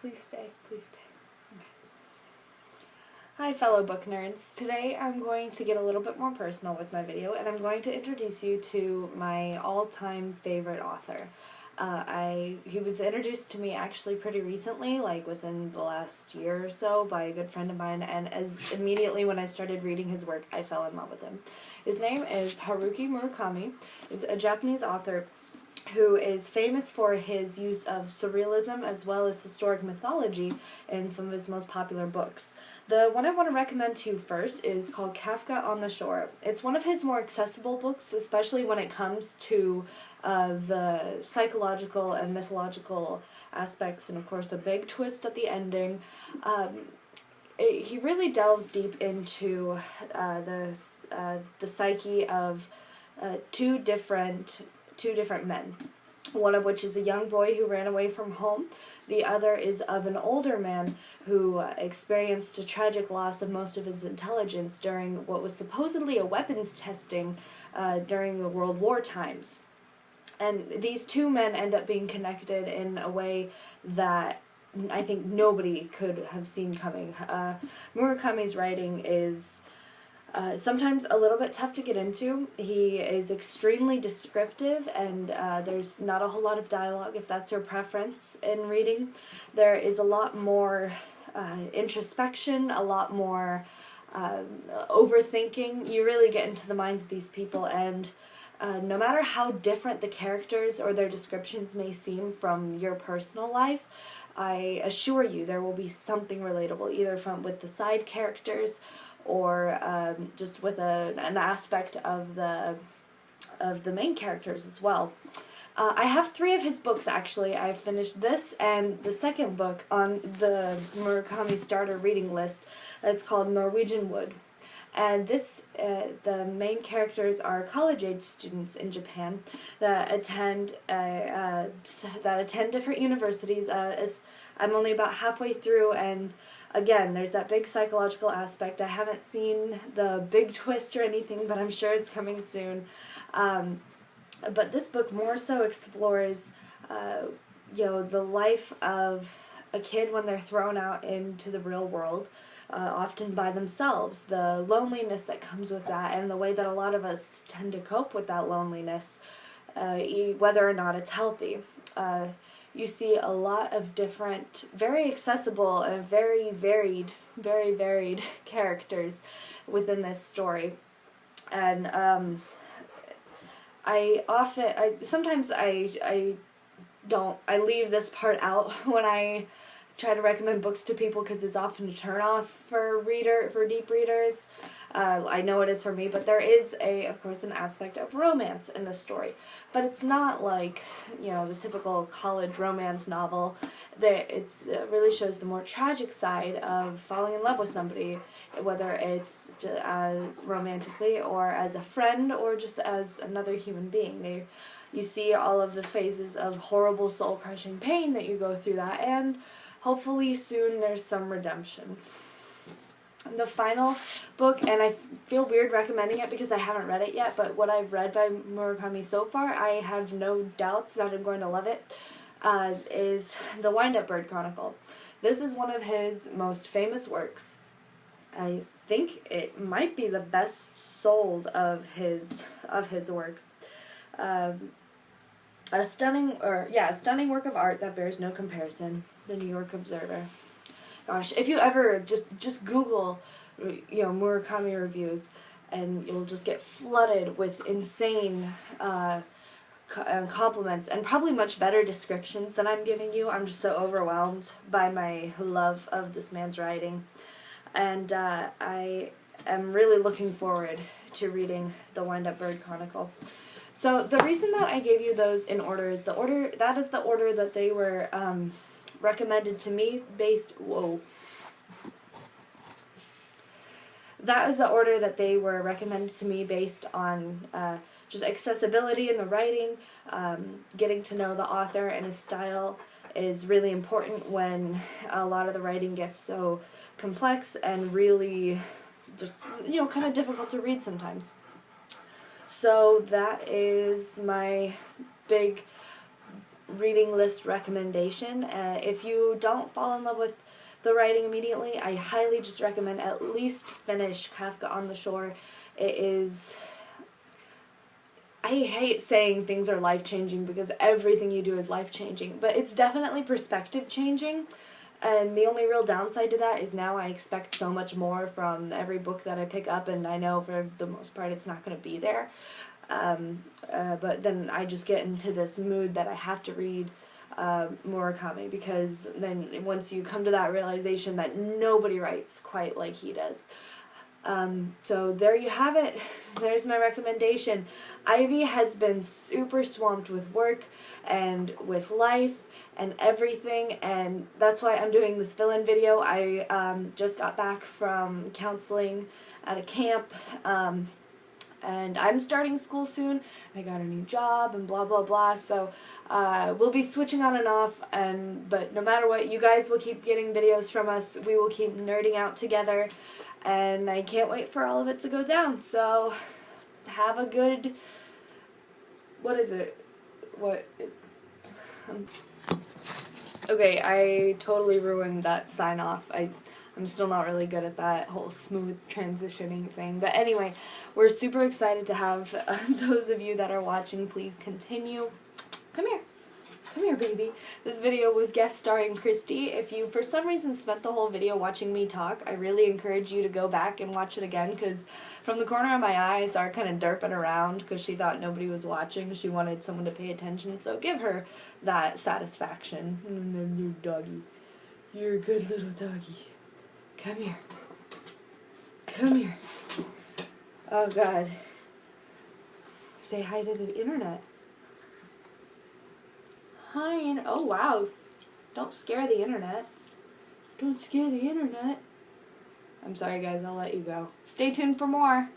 Please stay. Please stay. Okay. Hi fellow book nerds. Today I'm going to get a little bit more personal with my video, and I'm going to introduce you to my all-time favorite author. He was introduced to me actually pretty recently, like within the last year or so, by a good friend of mine, and immediately when I started reading his work, I fell in love with him. His name is Haruki Murakami. He's a Japanese author who is famous for his use of surrealism as well as historic mythology in some of his most popular books. The one I want to recommend to you first is called Kafka on the Shore. It's one of his more accessible books, especially when it comes to the psychological and mythological aspects, and of course a big twist at the ending. He really delves deep into the psyche of two different men, one of which is a young boy who ran away from home. The other is of an older man who experienced a tragic loss of most of his intelligence during what was supposedly a weapons testing during the World War times. And these two men end up being connected in a way that I think nobody could have seen coming. Murakami's writing is sometimes a little bit tough to get into. He is extremely descriptive, and there's not a whole lot of dialogue if that's your preference in reading. There is a lot more introspection, a lot more overthinking. You really get into the minds of these people, and no matter how different the characters or their descriptions may seem from your personal life, I assure you there will be something relatable, either with the side characters or just with an aspect of the main characters as well. I have 3 of his books actually. I've finished this and the second book on the Murakami starter reading list. That's called Norwegian Wood. And this, the main characters are college-age students in Japan that attend different universities. I'm only about halfway through, and again, there's that big psychological aspect. I haven't seen the big twist or anything, but I'm sure it's coming soon. But this book more so explores, the life of a kid when they're thrown out into the real world. Often by themselves, the loneliness that comes with that, and the way that a lot of us tend to cope with that loneliness, whether or not it's healthy. You see a lot of different, very accessible and very varied characters within this story. And sometimes I leave this part out when I try to recommend books to people, because it's often a turn-off for deep readers. I know it is for me, but there is of course an aspect of romance in this story. But it's not like, the typical college romance novel. It really shows the more tragic side of falling in love with somebody, whether it's as romantically or as a friend or just as another human being. You see all of the phases of horrible soul-crushing pain that you go through that, and hopefully soon there's some redemption. The final book, and I feel weird recommending it because I haven't read it yet, but what I've read by Murakami so far, I have no doubts that I'm going to love it, is The Wind-Up Bird Chronicle. This is one of his most famous works. I think it might be the best sold of his work. A stunning work of art that bears no comparison. The New York Observer. Gosh, if you ever just Google, Murakami reviews, and you'll just get flooded with insane compliments and probably much better descriptions than I'm giving you. I'm just so overwhelmed by my love of this man's writing, and I am really looking forward to reading The Wind-Up Bird Chronicle. So the reason that I gave you those in order is the order that they were recommended to me That is the order that they were recommended to me based on just accessibility in the writing. Getting to know the author and his style is really important when a lot of the writing gets so complex and really just, kind of difficult to read sometimes. So that is my big reading list recommendation. If you don't fall in love with the writing immediately, I highly just recommend at least finish Kafka on the Shore. It is... I hate saying things are life-changing because everything you do is life-changing, but it's definitely perspective-changing, and the only real downside to that is now I expect so much more from every book that I pick up, and I know for the most part it's not going to be there. But then I just get into this mood that I have to read Murakami, because then once you come to that realization that nobody writes quite like he does. So there you have it. There's my recommendation. Ivy has been super swamped with work and with life and everything, and that's why I'm doing this fill-in video. I just got back from counseling at a camp, and I'm starting school soon. I got a new job and blah blah blah, so we'll be switching on and off, but no matter what, you guys will keep getting videos from us. We will keep nerding out together, and I can't wait for all of it to go down. So have a good... What is it? Okay, I totally ruined that sign off. I'm still not really good at that whole smooth transitioning thing. But anyway, we're super excited to have those of you that are watching. Please continue. Come here. Come here, baby. This video was guest starring Christy. If you, for some reason, spent the whole video watching me talk, I really encourage you to go back and watch it again, because from the corner of my eye, I saw her kind of derping around because she thought nobody was watching. She wanted someone to pay attention, so give her that satisfaction. New doggy. You're a good little doggy. Come here. Come here. Oh, God. Say hi to the internet. Hi, and oh, wow. Don't scare the internet. Don't scare the internet. I'm sorry, guys. I'll let you go. Stay tuned for more.